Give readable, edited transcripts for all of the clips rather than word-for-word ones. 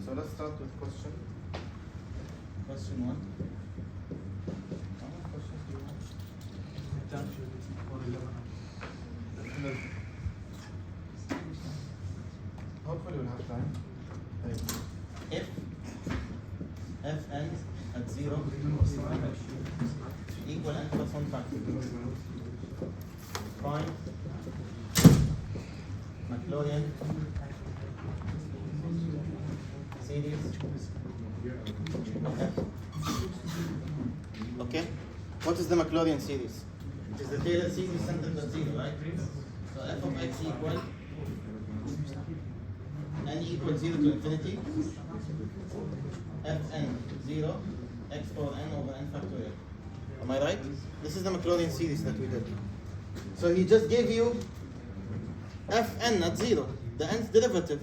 So let's start with question 1. How many questions do you have? Hopefully we'll have time. If fn at 0 equal n plus 1 factor, find mclauren series of f. Okay? What is the mclauren series? It is the Taylor series centered at 0, right? So f of x equal n equals 0 to infinity, fn 0, x power n over n factorial. Am I right? This is the mclauren series that we did. So he just gave you fn at 0, the nth derivative.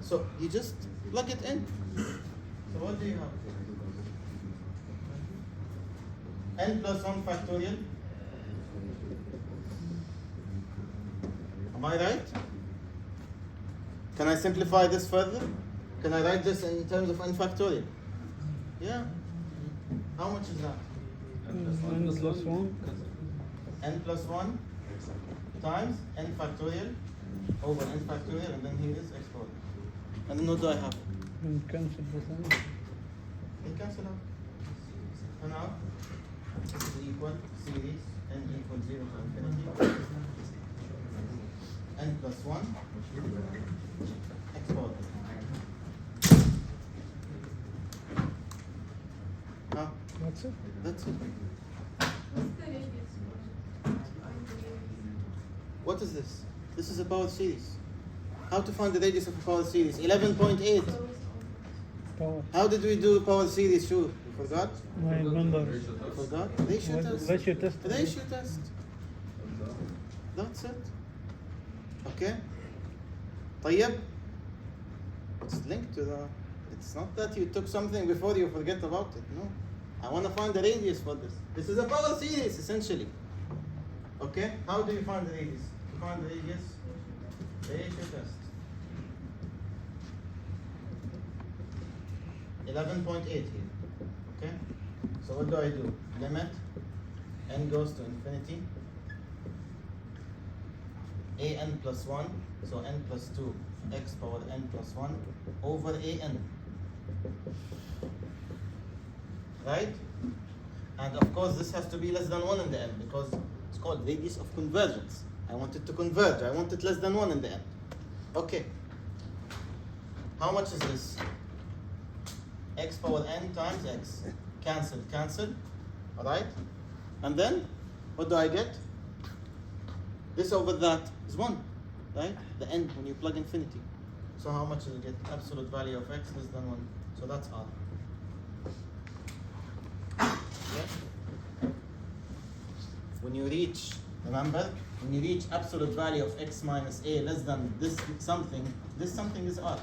So you just plug it in. So what do you have? N plus 1 factorial. Am I right? Can I simplify this further? Can I write this in terms of n factorial? Yeah. How much is that? N plus 1. N plus 1 times n factorial over n factorial, and then here is x power. And then what do I have? And cancel this one. They cancel out. And now this is equal series n equals 0 to infinity, n plus 1 x power. Huh? That's it. That's it. What is this? This is a power series. How to find the radius of a power series? 11.8. Power. How did we do power series? Sure. You forgot? I remember. You forgot? Ratio test. Ratio test. Ratio test. That's it. Okay. طيب. It's linked to the... It's not that you took something before you forget about it. No. I want to find the radius for this. This is a power series, essentially. Okay? How do you find the radius? To find the radius, ratio test. 11.8 here. Okay? So what do I do? Limit n goes to infinity. an plus 1, so n plus 2, x power n plus 1 over an. Right? And of course this has to be less than 1 in the end, because it's called radius of convergence. I want it to converge. I want it less than 1 in the end. Okay. How much is this? X power n times x. Cancel, cancel. Alright? And then, what do I get? This over that is 1. Right? The n when you plug infinity. So how much do you get? Absolute value of x less than 1. So that's R. Yeah? When you reach, remember, when you reach absolute value of x minus a less than this something is R.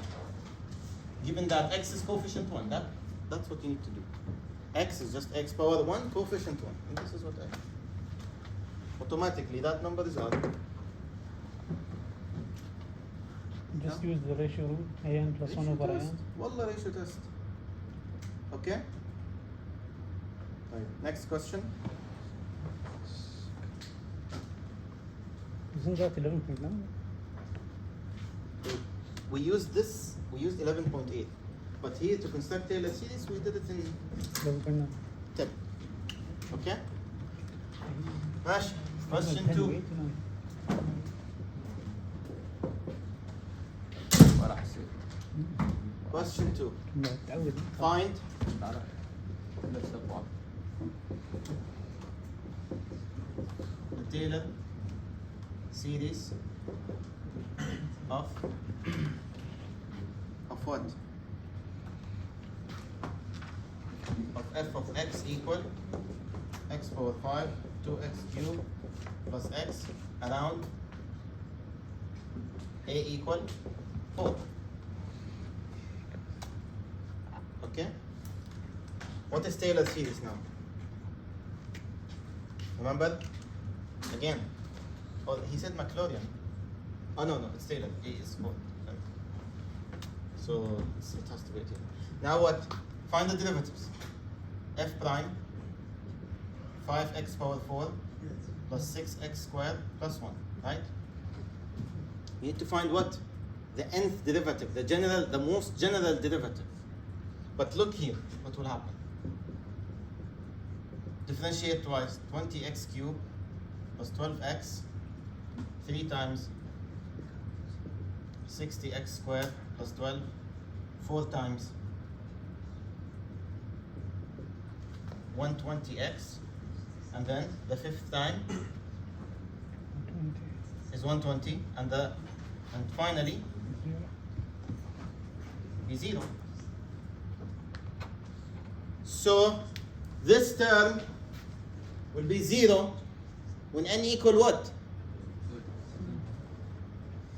Given that x is coefficient 1, that's what you need to do. X is just x power 1, coefficient 1. And this is what I have. Automatically, that number is R. Just use the ratio rule. an plus 1 over test. an. Wallah, ratio test. Okay? Right. Next question. Isn't that 11.9? We used 11.8. But here to construct Taylor series, we did it in 11.9. 10. Okay? Rash, question 2. Question 2. Find the Taylor series of what? Of f of x equal x power 5 2x cubed plus x around a equal 4. Okay? What is Taylor series now? Remember? Again. Oh, he said mclauren. Oh no, it's Taylor. A is 4. So it has to be 18. Now what? Find the derivatives. F prime 5x power 4 plus 6x squared plus 1, right? You need to find what? The nth derivative, the most general derivative. But look here, what will happen? Differentiate twice, 20x cubed plus 12x, 3 times 60x squared plus 12, 4 times 120x, and then the 5th time 20. is 120, and finally be 0. So this term will be 0 when n equal what?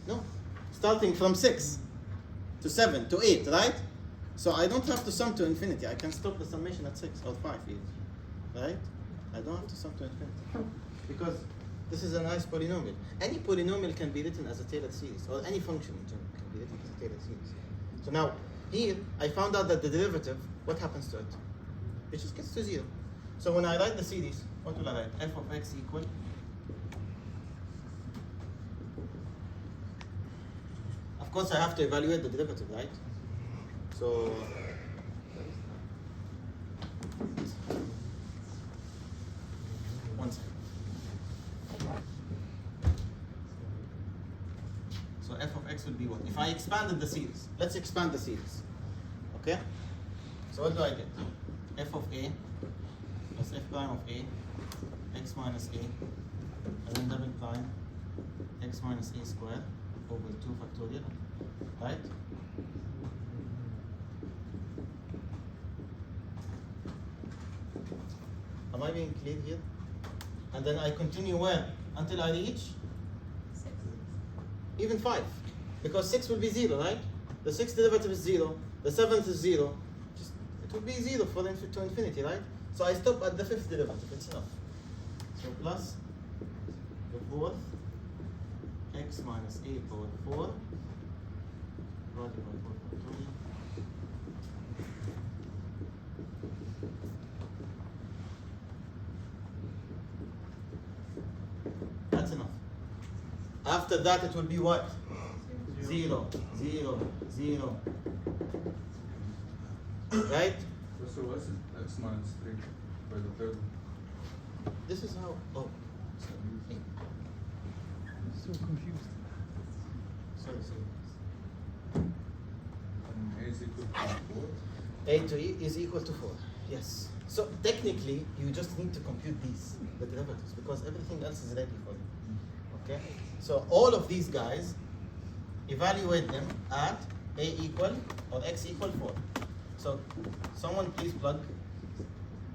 No, starting from 6 to 7 to 8, right? So I don't have to sum to infinity. I can stop the summation at 6 or 5 even, right? I don't have to sum to infinity because this is a nice polynomial. Any polynomial can be written as a Taylor series, or any function in general can be written as a Taylor series. So now here I found out that the derivative, what happens to it? It just gets to 0. So when I write the series, what will I write? F of x equal of course I have to evaluate the derivative, right? So one second. So f of x will be what? If I expanded the series, let's expand the series. Okay? So what do I get? F of a plus f prime of a, x minus a, and then double prime, x minus a squared over 2 factorial, right? Am I being clear here? And then I continue where? Until I reach 6. even 5. Because 6 will be 0, right? The 6th derivative is 0, the 7th is 0. Just, it will be 0 to infinity, right? So I stop at the 5th derivative, it's enough. So plus the 4th, x minus a power 4, divided by 4 factorial. That's enough. After that it will be what? 0, 0, 0. Right? So what's it? X minus 3 by the third one. This is how, oh, So confused. sorry. And A is equal to 4. A to E is equal to 4, yes. So technically, you just need to compute these, the derivatives, because everything else is ready for you, okay? So all of these guys, evaluate them at A equal or X equal 4. So someone please plug,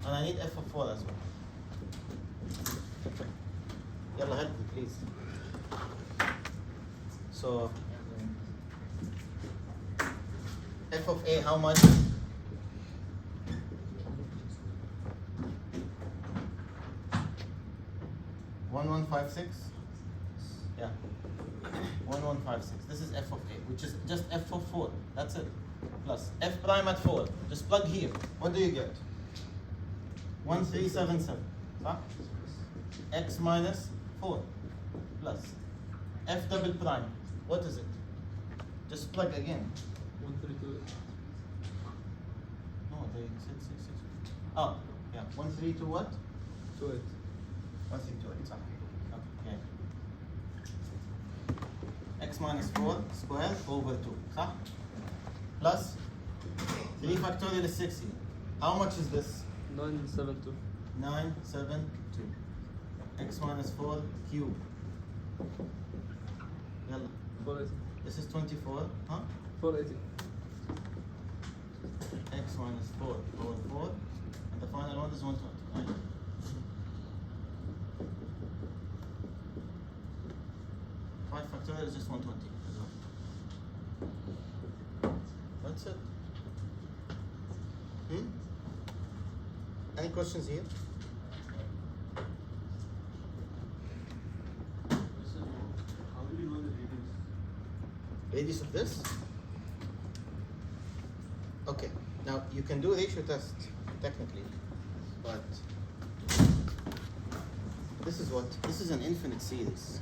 and I need F of 4 as well. Yalla, help me please. So F of A, how much? One 156. Yeah. 1156. This is F of A, which is just F of 4. That's it. Plus F prime at 4. Just plug here. What do you get? 1377. Huh? X minus 4 plus F double prime. What is it? Just plug again. 132. No, they said 6. Oh, yeah. 132 what? 28. 1328. Okay. X minus 4 squared over 2. صح? Plus 3 factorial is 60. How much is this? 972. 972. X minus 4 cube. Yalla. 480. This is 24. Huh? 480. X minus 4 over 4. And the final one is 120. Right? Five factorial is just 120. That's it. Any questions here? How do you know the readings? Radius of this? Okay, now you can do a ratio test technically, but this is what? This is an infinite series.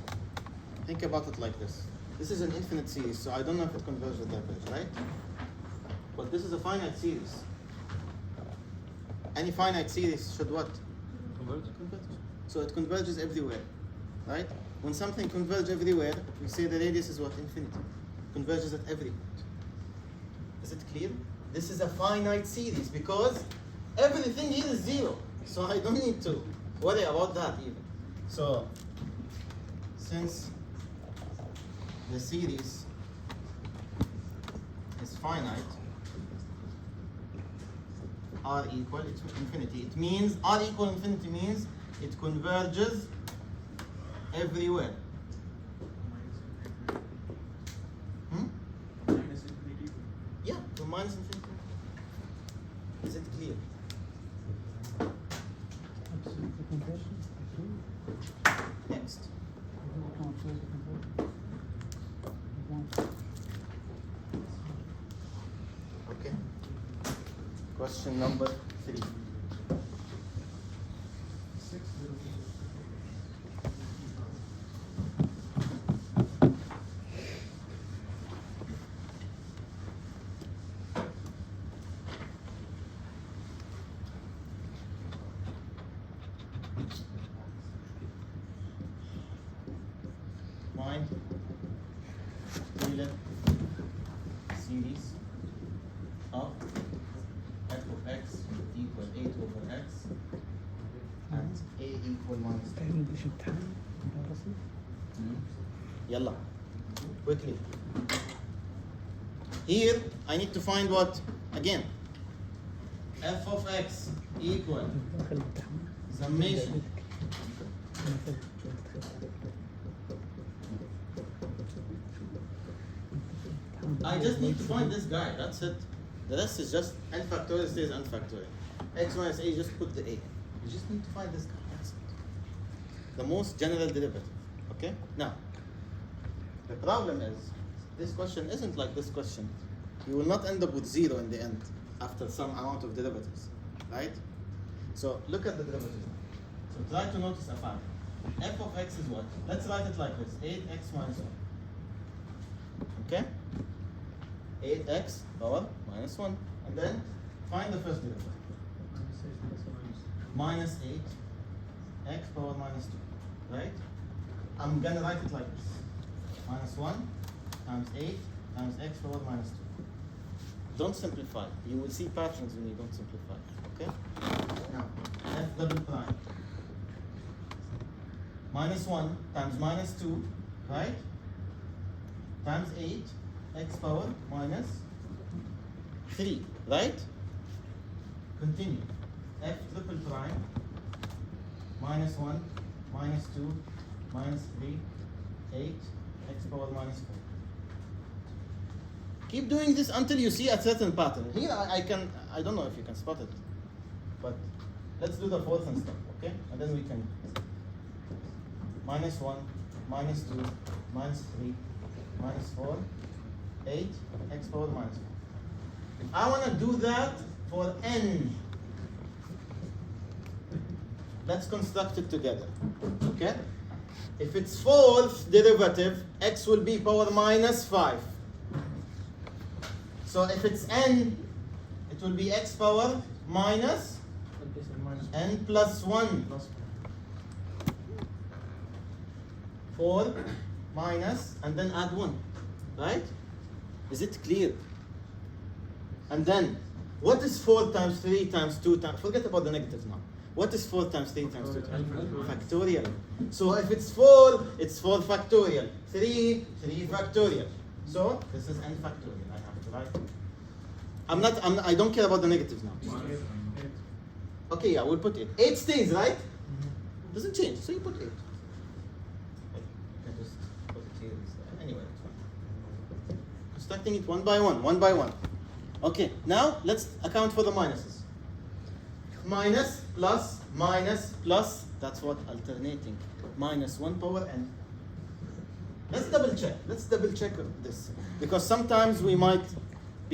Think about it like this. This is an infinite series, so I don't know if it converges with that bridge, right? But this is a finite series. Any finite series should what? Converge. Converge. So it converges everywhere, right? When something converges everywhere, we say the radius is what? Infinity. Converges at every point. Is it clear? This is a finite series because everything here is zero. So I don't need to worry about that even. So since the series is finite, R equal to infinity. It means R equal infinity means it converges everywhere. Minus infinity. Yeah, to minus infinity. Is it clear? That's the conversion. Next. We can't choose the conversion. We want- Okay. Question number 3. 9 Taylor series of f of x equal 8 over x and a equal minus 2. تعمل دي شو امتحان دراسي؟ Yalla, quickly. Here I need to find what? Again, f of x equal داخل الامتحان. summation I just need to find this guy, that's it. The rest is just n factorial stays n factorial. X minus a, just put the a. You just need to find this guy, that's it. The most general derivative, okay? Now, the problem is, this question isn't like this question. You will not end up with 0 in the end after some amount of derivatives, right? So look at the derivative. So try to notice a fact. F of x is what? Let's write it like this, 8x minus 1. Okay? 8x power minus 1. And then find the first derivative. Minus 8 x power minus 2. Right? I'm gonna write it like this. Minus 1 times 8 times x power minus 2. Don't simplify. You will see patterns when you don't simplify. Okay? Now, f double prime. Minus 1 times minus 2, right? Times 8 x power minus 3, right? Continue. F triple prime minus 1 minus 2 minus 3 8 x power minus 4. Keep doing this until you see a certain pattern. Here I don't know if you can spot it, but let's do the fourth and stuff, okay? And then we can minus 1 minus 2 minus 3 minus 4 8 x power minus 4. I want to do that for n. Let's construct it together, okay? If it's fourth derivative, x will be power minus 5. So if it's n, it will be x power minus n plus 1. 4 minus, and then add 1, right? Is it clear? And then, what is 4 times 3 times 2 times, forget about the negatives now. What is 4 times 3 times 2 times? Factorial. So if it's 4, it's 4 factorial. 3, 3 factorial. So this is n factorial. I have to write. I don't care about the negatives now. Okay, yeah, we'll put 8. 8 stays, right? Doesn't change, so you put 8. I just put it here. Anyway, it's fine. Constructing it one by one. Okay, now let's account for the minuses. Minus, plus, that's what alternating. Minus 1 power n. Let's double check this. Because sometimes we might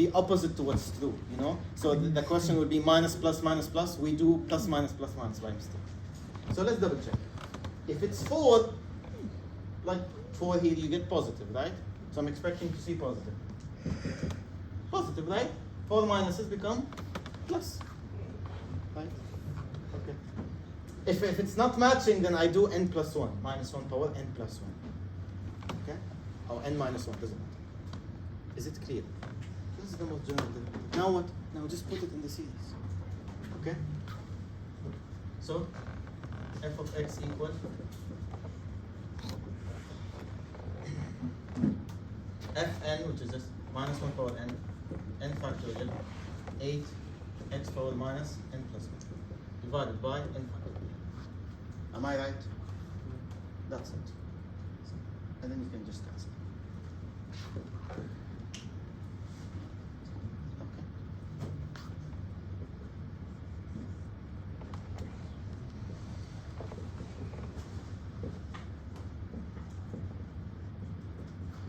be opposite to what's true, you know? So the question would be minus plus minus plus. We do plus minus plus minus by mistake. So let's double check. If it's 4, like 4 here, you get positive, right? So I'm expecting to see positive. Positive, right? 4 minuses become plus, right? Okay. If it's not matching, then I do n plus 1, minus 1 power n plus 1. Okay? Or n minus 1, doesn't matter. Is it clear? This is the most general thing. Now what? Now just put it in the series. Okay? So, f of x equal fn, which is just minus 1 power n factorial, 8 x power minus n plus 1, divided by n factorial. Am I right? That's it. And then you can just cancel. Okay.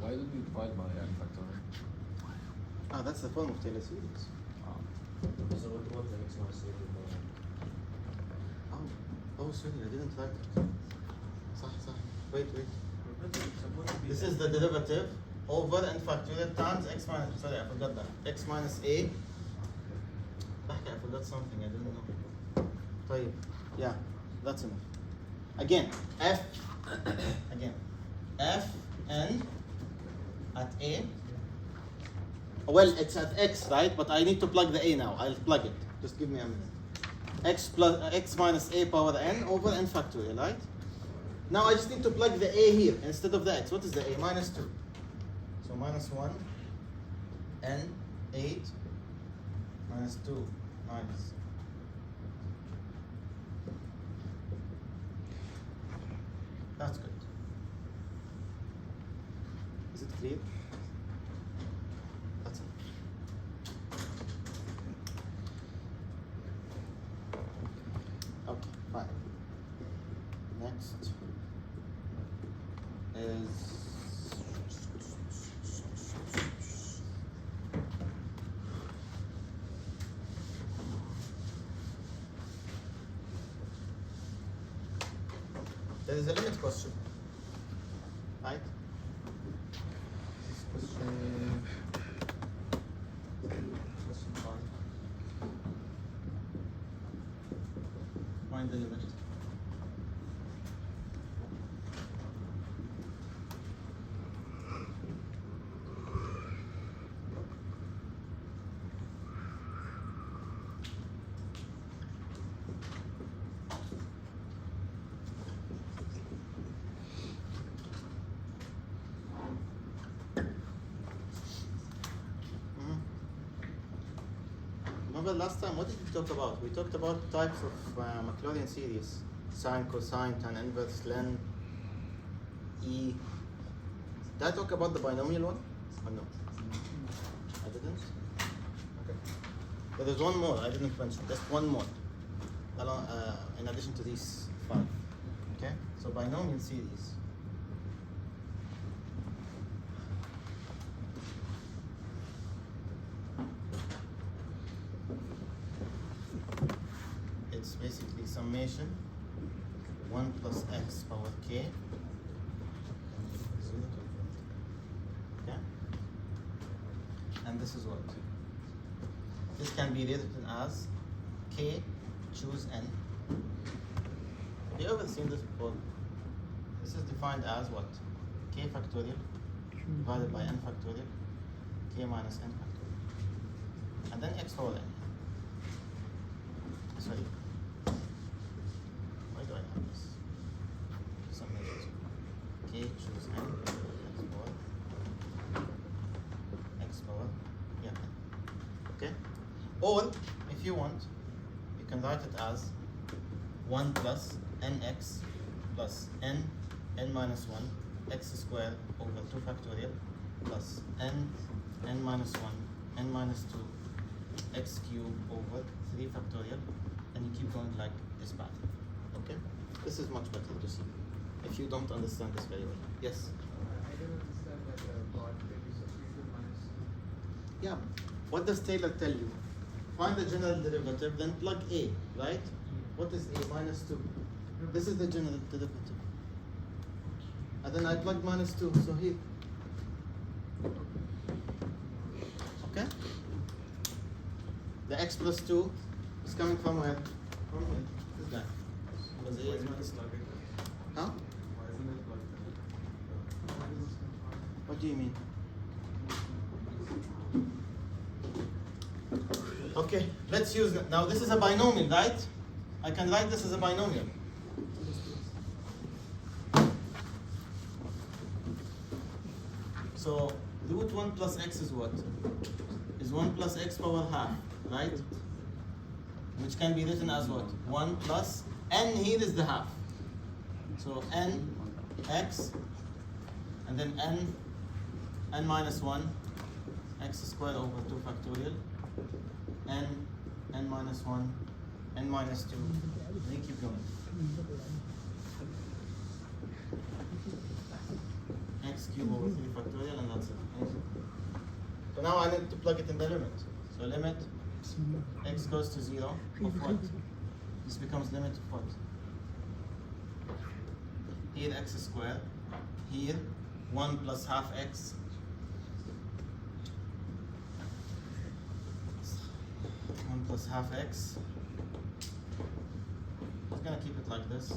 Why don't you divide by n factorial? Ah, that's the form of Taylor series. So what the next one is Oh, sorry, I didn't write it. صح. Wait. This is the derivative over n factorial times x minus, sorry, I forgot that. X minus a. I forgot something, I didn't know. طيب. Yeah, that's enough. Again, f n at a. Well, it's at x, right? But I need to plug the a now. I'll plug it. Just give me a minute. X minus a power n over n factorial, right? Now I just need to plug the a here instead of the x. What is the a? Minus 2. So minus 1 n 8 minus 2 minus. That's good. Is it clear? That's it. Okay, fine. Next is there is a limit question, right? Question 5. Find the limit. Remember last time, what did we talk about? We talked about types of mclauren series. Sine, cosine, tan inverse, len, e. Did I talk about the binomial one? Or no? I didn't? Okay. But there's one more I didn't mention. Just one more. In addition to these 5. Okay? So binomial series. It's basically summation 1 plus x power k. Okay? And this is what? This can be written as k choose n. Have you ever seen this before? This is defined as what? K factorial divided by n factorial, k minus n factorial. And then x power n. Sorry. Why do I have this? Summation. K choose n, x power, yeah. Okay? Or, if you want, you can write it as 1 plus nx plus n minus 1, x squared over 2 factorial plus n minus 1, n minus 2, x cubed over 3 factorial, and you keep going like this pattern. Okay? This is much better to see if you don't understand this very well. Yes? I don't understand that part that you substitute minus. Yeah. what does Taylor tell you? Find the general derivative, then plug A, right? What is A? Minus 2. This is the general derivative. And then I plug minus 2, so here. Okay? The x plus 2 is coming from where? From here. This guy. Because A is minus 2. Huh? Why isn't it like that? What do you mean? Okay, let's use it. Now this is a binomial, right? I can write this as a binomial. So root 1 plus x is what? Is 1 plus x power half, right? Which can be written as what? 1 plus n here is the half. So n x and then n minus 1 x squared over 2 factorial n minus 1 n minus 2 and you keep going. X cube over 3 factorial and that's it. So now I need to plug it in the limit. So limit x goes to 0 of what? This becomes limit of what? Here x squared, here 1 plus half x, 1 plus half x. I'm gonna keep it like this.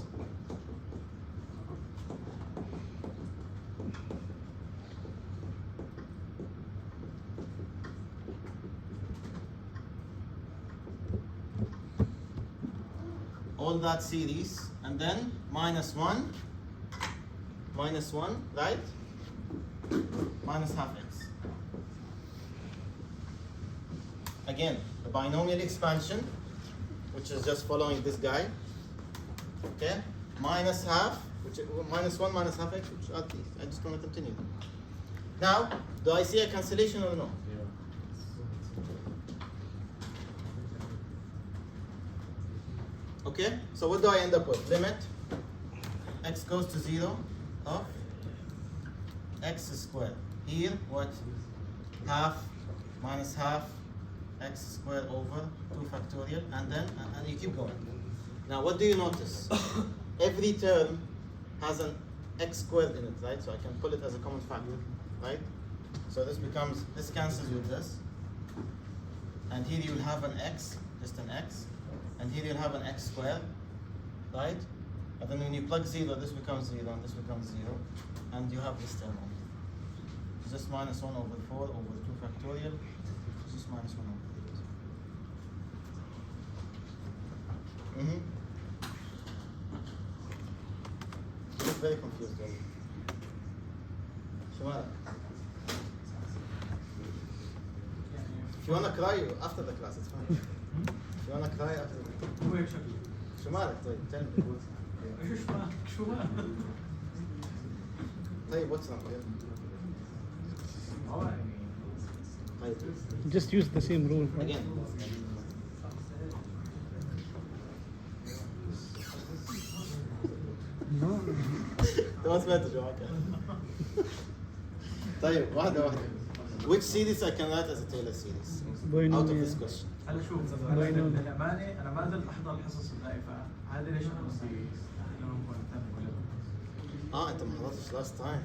All that series, and then minus 1, right? Minus half x. Again, the binomial expansion, which is just following this guy. Okay? Minus half, which is minus 1 minus half x, which are these. I just want to continue. Now, do I see a cancellation or no? Okay, so what do I end up with? Limit x goes to 0 of x squared. Here, what? Half minus half x squared over 2 factorial, and then and you keep going. Now, what do you notice? Every term has an x squared in it, right? So I can pull it as a common factor, right? So this becomes, this cancels with this, and here you'll have an x, just an x. And here you'll have an x squared, right? And then when you plug 0, this becomes 0 and this becomes 0. And you have this term only. It's just minus 1 over 4 over 2 factorial. It's just minus 1 over 8. You look very confused, right? Shumara. If you want to cry after the class, it's fine. If you want to cry after the هو هيك شكله. شو مالك طيب؟ tell me. شو مالك؟ طيب what's wrong? طيب. Just use the same rule. Right? Again. No. انت ما سمعت شو حكى. طيب واحدة. Which series I can write as a Taylor series? Out of this question. هلا شوف للأمانة أنا ما زلت أحضر الحصص الزائفة، هذا ليش أنا قصدي إنه نكون نهتم ولا انت ما حضرتش last time.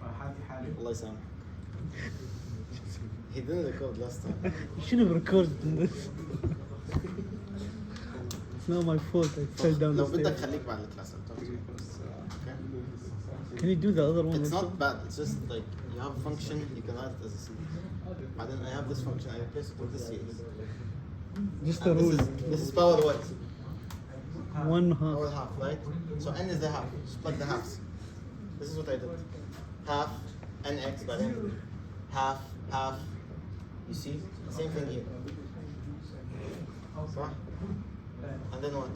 فحالتي حالي. الله يسامحك. He didn't record last time. You should have recorded this. It's not my fault. I fell down لو the بدك stairs. خليك بعد الكلاس. Can you do the other one? It's also? not bad. It's just like you have a function, you can write it as a series. And then I have this function, I replace it with this series. Just the And rule. this is power what? 1 Power half. half, right? So n is the half. Just plug the halves. This is what I did. Half nx, but then half. You see? Same thing here. So, and then what?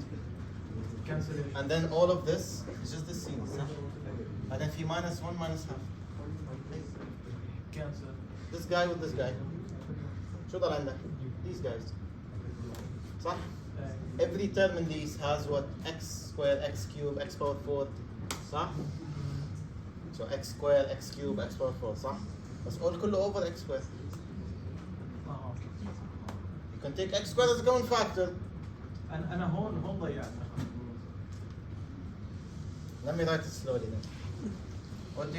Cancellation. And then all of this is just this series. Huh? And then في minus 1 minus half. Cancel. This guy with this guy. شو ضل عندك? These guys. صح? Every term in these has what? X squared, x cubed, x power 4. صح? So x squared, x cubed, x power 4 صح؟ بس all كله over x squared. You can take x squared as a common factor. انا هون ضيعت. Let me write it slowly then. What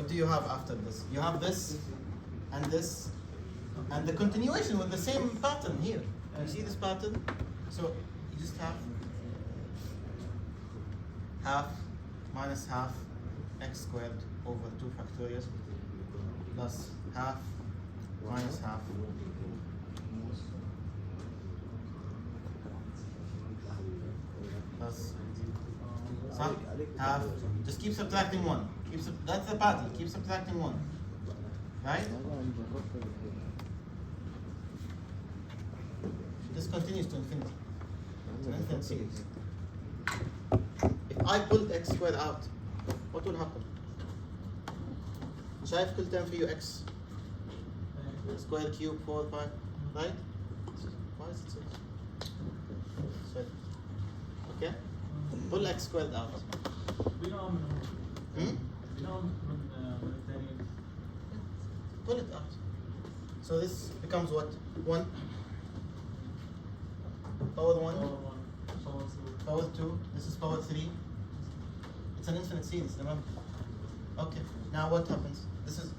do you have after this? You have this and the continuation with the same pattern here. You see this pattern? So you just have half minus half x squared over 2 factorial plus half minus half plus half. Just keep subtracting 1. That's the pattern. Keep subtracting 1. Right? This continues to infinity. It's an infinite series. If I pulled x squared out, what will happen? شايف كل term فيه x square cube 4 5 right? Why is it so? Sorry. Okay? Pull x squared out. بناء من الثاني. Pull it out. So this becomes what? 1 power 1 power 2. This is power 3. It's an infinite series, remember? Okay. Now what happens? This is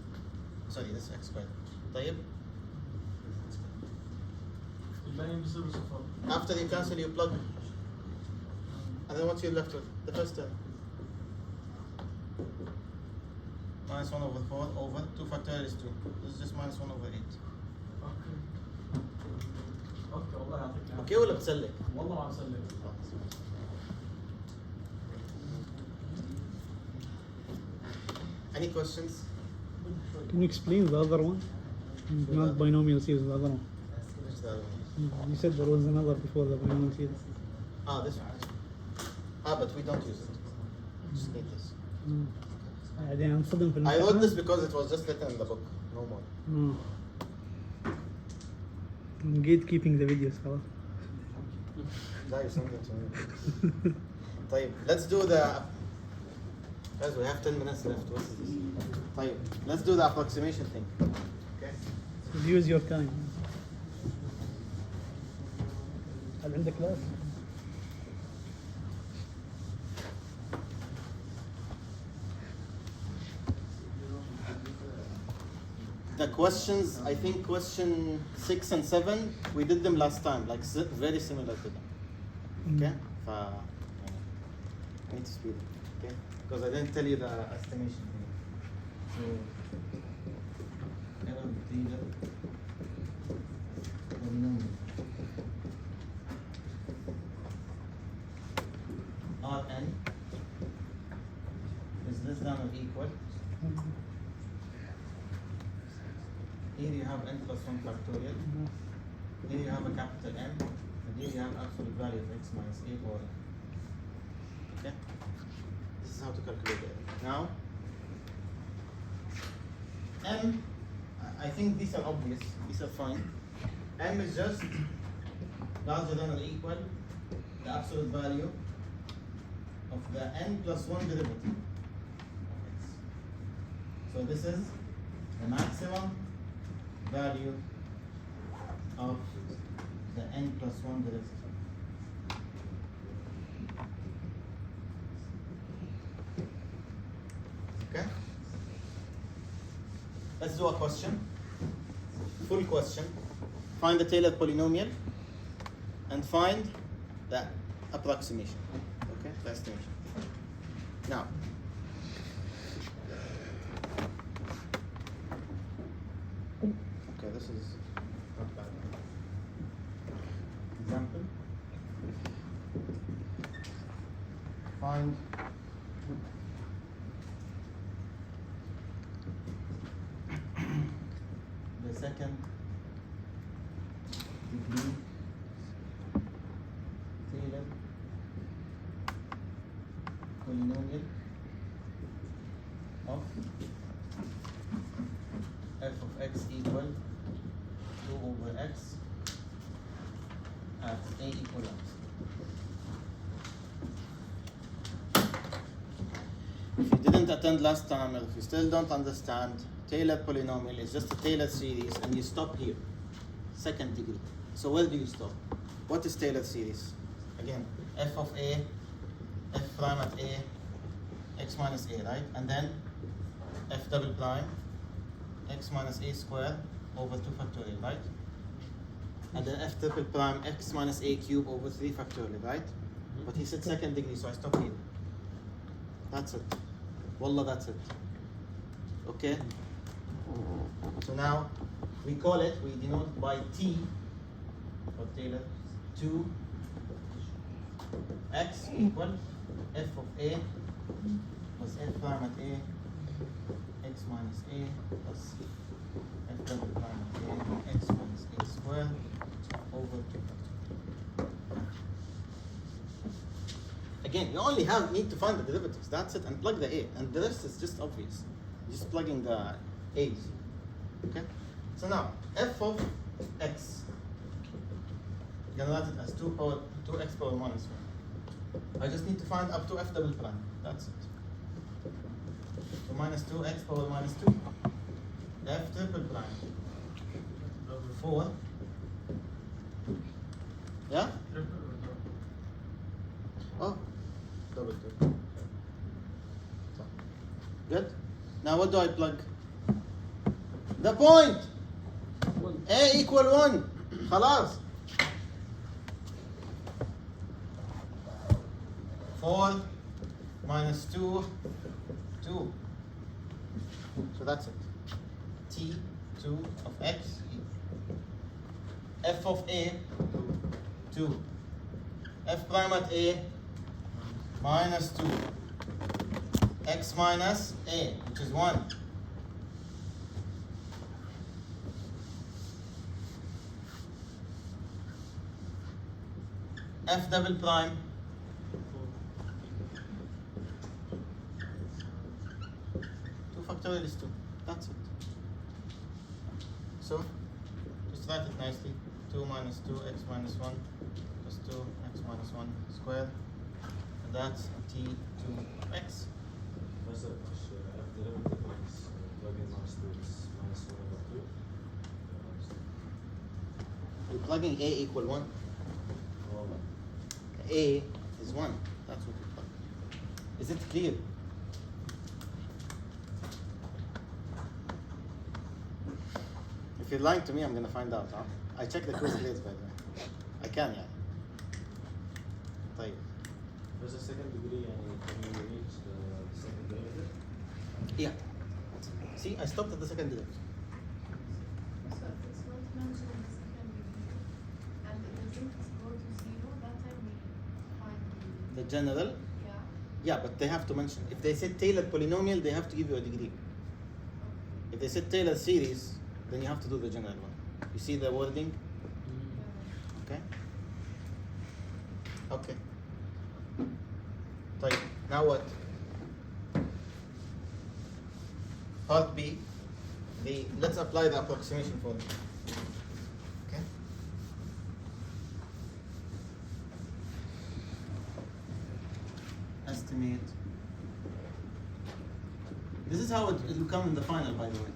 x squared. طيب. الباقي بيصير صفر. After you cancel, you plug. And then what you're left with? The first term. Minus 1 over 4 over 2 factorial is 2. This is just minus 1 over 8. اوكي والله يعطيك العافيه. Okay ولا بتسلك؟ والله ما بسلك. Any questions? Can you explain the other one? Not binomial series, the other one. Which the other one? You said there was another before the binomial series. This one. But we don't use it. Just need this. بعدين انصدم في I wrote الامتحان. this because it was just written in the book. No more. I'm gatekeeping the videos خلاص. Now you send it to me. طيب, let's do the. Guys, we have 10 minutes left. What is this? طيب, let's do the approximation thing. Okay. So use your time. هل عندك كلاس؟ The questions, I think question 6 and 7, we did them last time, like very similar to them. Okay? I need to speed it, okay? Because I didn't tell you the estimation thing. So, error detail, polynomial. Rn is less than or equal. Here you have n plus 1 factorial. Here you have a capital M. And here you have absolute value of x minus a over n. Okay? This is how to calculate it. Now, M, I think these are obvious. These are fine. M is just larger than or equal the absolute value of the n plus 1 derivative of x. So this is the maximum value of the n plus 1 derivative. Okay? Let's do a question. Full question. Find the Taylor polynomial and find the approximation. Okay? The estimation. Now, okay, this is not bad. Example. Find the second degree Taylor polynomial of f of x equal 2 over x at a equal x. If you didn't attend last time, if you still don't understand, Taylor polynomial is just a Taylor series and you stop here. Second degree. So where do you stop? What is Taylor series? Again, f of a, f prime at a, x minus a, right? And then f double prime, x minus a square over 2 factorial, right? And then f triple prime, x minus a cube over 3 factorial, right? But he said second degree, so I stop here. That's it. Wallah, that's it. Okay? So now, we call it, we denote by t, for Taylor, 2 x equal f of a plus f prime at a, x minus a plus f double prime at a, x minus a squared over 2. Again, you only need to find the derivatives. That's it, and plug the a, and the rest is just obvious. Just plugging the a's. Okay. So now f of x, you're gonna write it as 2x power minus 1. I just need to find up to f double prime. That's it. So minus 2x power minus 2. F triple prime. 4. Yeah? Oh, double triple. So, good. Now what do I plug? The point. A equal 1. خلاص. 4 minus 2, 2. So that's it. T, 2 of x. F of a, 2. F prime at a, minus 2. X minus a, which is 1. F double prime, 2 factorial is 2. That's it. So, just write it nicely. 2 minus 2 x minus 1 plus 2 x minus 1 squared. And that's t2 of x. First, f derivative minus plug-in minus 2 is minus 1 over 2. We're plugging a equal 1. A is 1. That's what we plug. Is it clear? If you're lying to me, I'm going to find out. Huh? I check the quiz grades, by the way. I can, yeah. طيب. There's a second degree and can you reach the second derivative? Yeah. See, I stopped at the second derivative. So if it's not mentioned in the second degree and the results go to 0, that time we find The general, yeah. yeah, but they have to mention. If they said Taylor polynomial, they have to give you a degree. If they said Taylor series, then you have to do the general one. You see the wording? Okay? Okay. طيب, now what? Part B, let's apply the approximation formula. Okay? Estimate. This is how it will come in the final, by the way.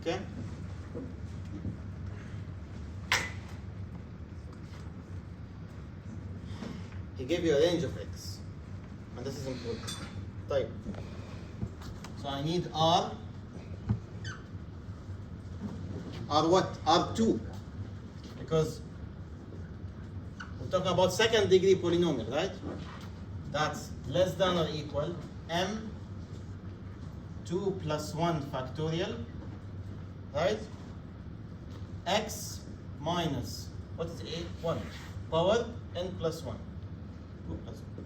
Okay? He gave you a range of x, and this is important. Type. So I need R what? R2. Because we're talking about second degree polynomial, right? That's less than or equal m2 plus 1 factorial, right? X minus, what is a? 1 power n plus 1. 2 plus 1.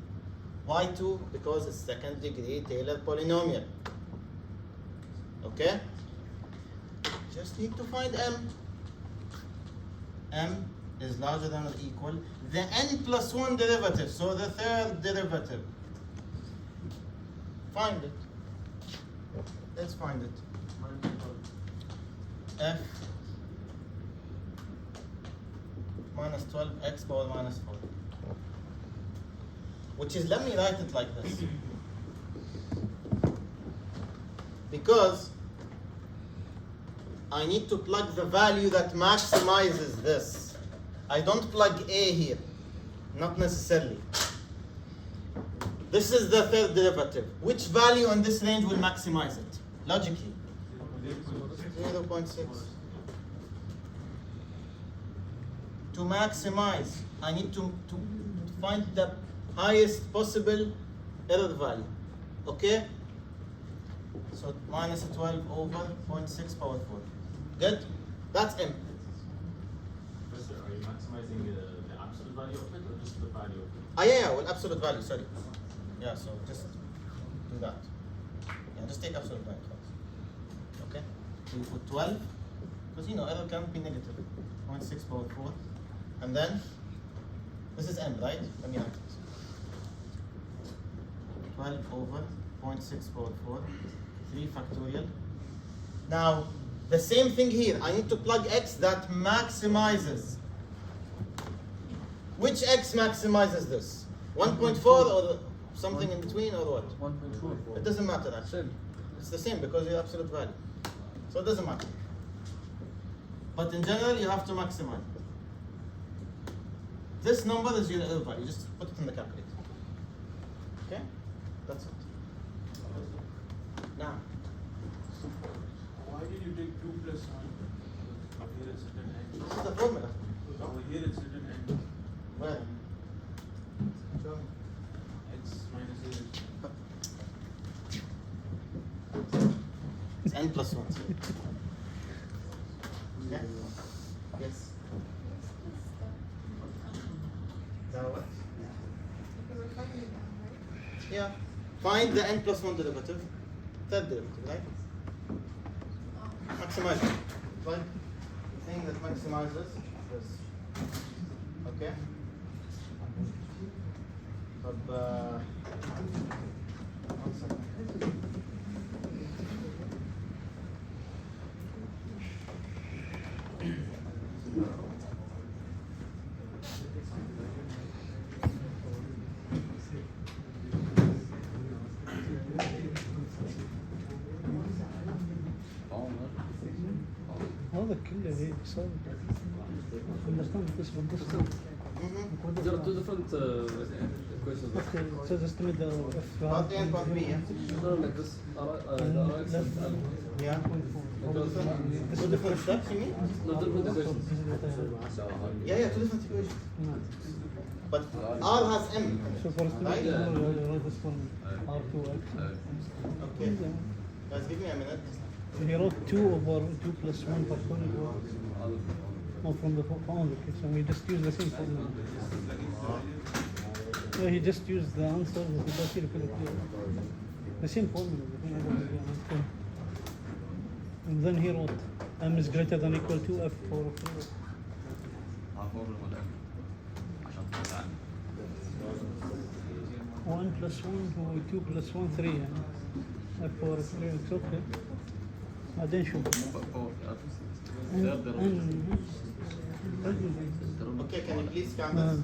Why 2? Because it's second degree Taylor polynomial. Okay? Just need to find m. m is larger than or equal the n plus 1 derivative, so the third derivative. Find it. Let's find it. F minus 12x power minus 4. Which is, let me write it like this. Because I need to plug the value that maximizes this. I don't plug A here, not necessarily. This is the third derivative. Which value in this range will maximize it? Logically. 0.6. To maximize, I need to find the highest possible error value. Okay? So minus 12 over 0.6 power 4. Good? That's M. Professor, are you maximizing the absolute value of it or just the value of it? Ah, yeah, well, absolute value, sorry. Yeah, so just do that. Yeah, just take absolute value first. Okay? So you put 12, because you know error can't be negative. 0.6 power 4. And then, this is M, right? Let me write it. 12 over 0.6 power 4, 3 factorial. Now, the same thing here. I need to plug x that maximizes. Which x maximizes this? 1.4 or something in between or what? 1.4. It doesn't matter actually. It's the same because you absolute value. So it doesn't matter. But in general, you have to maximize. This number is your error value. Just put it in the calculator. Okay? That's it. Now, Why did you take 2 plus 1? Here it's written n. this is the formula. Over here it's written n. Where? Show me. X minus a. It's n plus 1. Okay? Yes. Now what? Because we're finding it down, right? Yeah. Find the n plus 1 derivative. Third derivative, right? Maximize it. Right? The thing that maximizes this. Okay? But, one second. هذا كله هيك صار. Understand this one, this one. Mm-hmm. There are two different equations. Okay, so just estimate the Part A and part B, yeah? No, like this. The RX and L. Yeah. Two different steps, you mean? No, different equations. Yeah, two different equations. But R has M. So for Right? write this one R2X. Okay. Guys, give me a minute. He wrote 2 over 2 plus 1 factorial. No, from the found so we just use the same formula. Yeah, he just used the answer. The same formula. And then he wrote m is greater than or equal to f for 1 plus 1 هو 2 plus 1 3 يعني f for 3 it's okay. بعدين شوف Okay, can you please count this?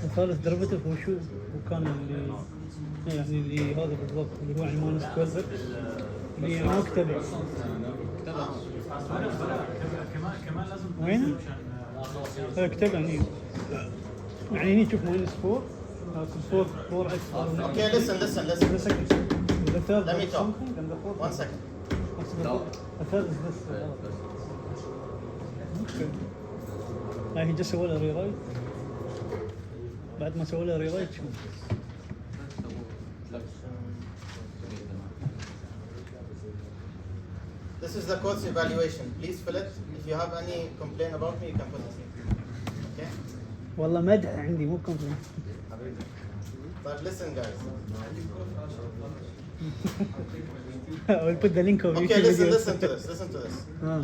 الثالث ديريفيتيف هو شو وكان اللي يعني اللي هذا بالضبط اللي هو يعني ماينس 12 اللي يعني ما كتب كمان لازم وين؟ كتب يعني يعني هني تشوف ماينس 4 4 اكس Okay, listen. Let me talk. 1 second. The third is this. هي جالس سوى لها ريرايت بعد ما سوى لها ريرايت شوف This is the course evaluation. Please fill it. If you have any complaint about me, you can put it here. Okay? والله مدح عندي مو كومبلين. But listen, guys. I'll put the link of Okay, YouTube listen, video. listen to this, listen to this.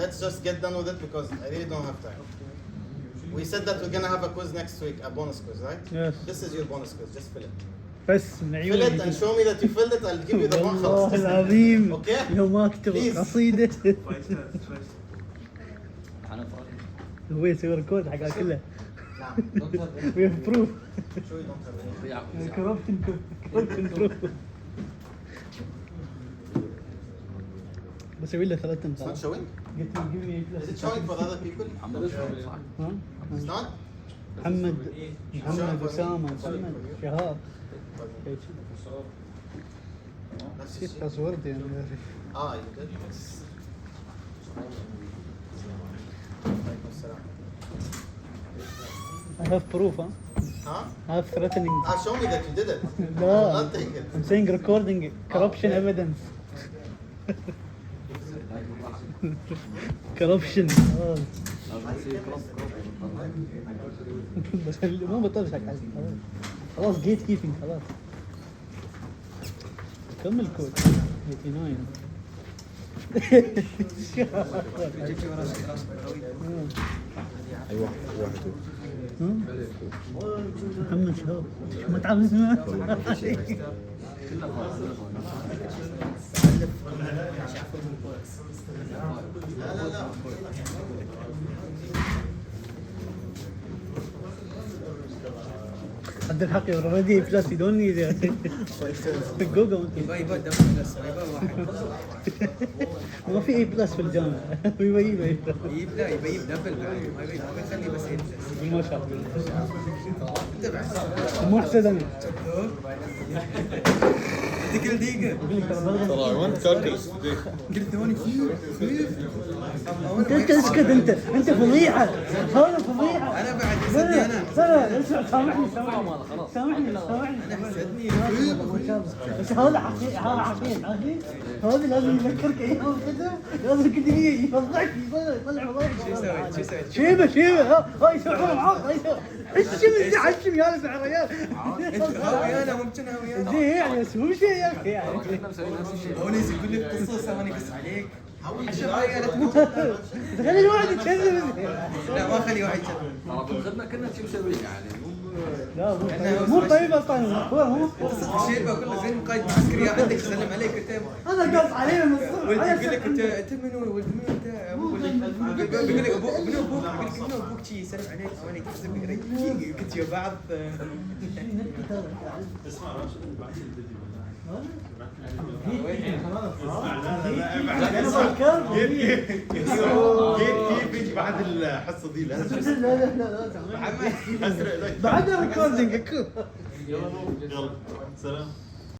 Let's just get done with it because I really don't have time. We said that we're gonna have a quiz next week, a bonus quiz, right? Yes. This is your bonus quiz, just fill it. بس من Fill it and عيوني. show me that you filled it, I'll give you the one والله خلاص. العظيم Okay. لو ما اكتب Please. قصيدة أنا فرق. هو يسوي ريكورد حقها كلها. نعم. We have proof. Show you don't have any. Corruption proof. بسوي له 3 It's not نقاط. showing? قلت له give me Is it showing for other people? ها؟ It's not? محمد أسامة محمد شهاب نفس نسيت الشيء. باسورد يعني يا أخي. You did? عليكم السلام. I have proof ها. Huh? I have threatening. Show me that you did it. I will لا not take it. I'm saying recording corruption evidence. corruption. بس مو بطل شك خلاص جيت كيفنج خلاص. كمل كود 89. أيوة واحد محمد شهاب ما تعرف اسمه؟ لا لا لا. حد الحق يا اوريدي بلس يدوني جوجل يبا دبل بلس ما يبا واحد ما في اي بلس في الجامعه يبا يجيب لا يبا يجيب دبل بعد ما يخلي بس اي بلس ما شاء الله انت بعد مو حسد انا انت كل دقيقه ترى I want calculus today. قلت ثواني انت اسكت انت فضيحه هذا فضيحه انا بعد حسدني انا لا اسمع سامحني سامحني انا حسدني بس هذا حقيقي هذا لازم يذكرك ايام كذا لازم كل دقيقه يفضحك يطلع فضايح شو سويت شيبه هاي يسوي معاق الشم زعلتم يا العريان انت ويانا ممكن ويانا زين يعني بس مو شيء يا اخي يعني ونيس يقول لي قصص وانا قص عليك عشان هاي انا خلي الواحد يتكلم لا ما خلي واحد يشتغل ترى بالخدمة كنا شو مسوي يعني لا مو طيب اصلا مو قصة الشيبة كله زين قائد معسكري عندك يسلم عليك انت انا قص عليه من الصبح ولد يقول لك انت منو ولد منو انت بيقول لك ابوك منو ابوك يقول لك منو ابوك شي يسلم عليك وانا يتحسب لك قلت يا بعض اسمع راشد بعد الفيديو كيف بعد الحصه دي لازم بعد الريكوردينج يلا سلام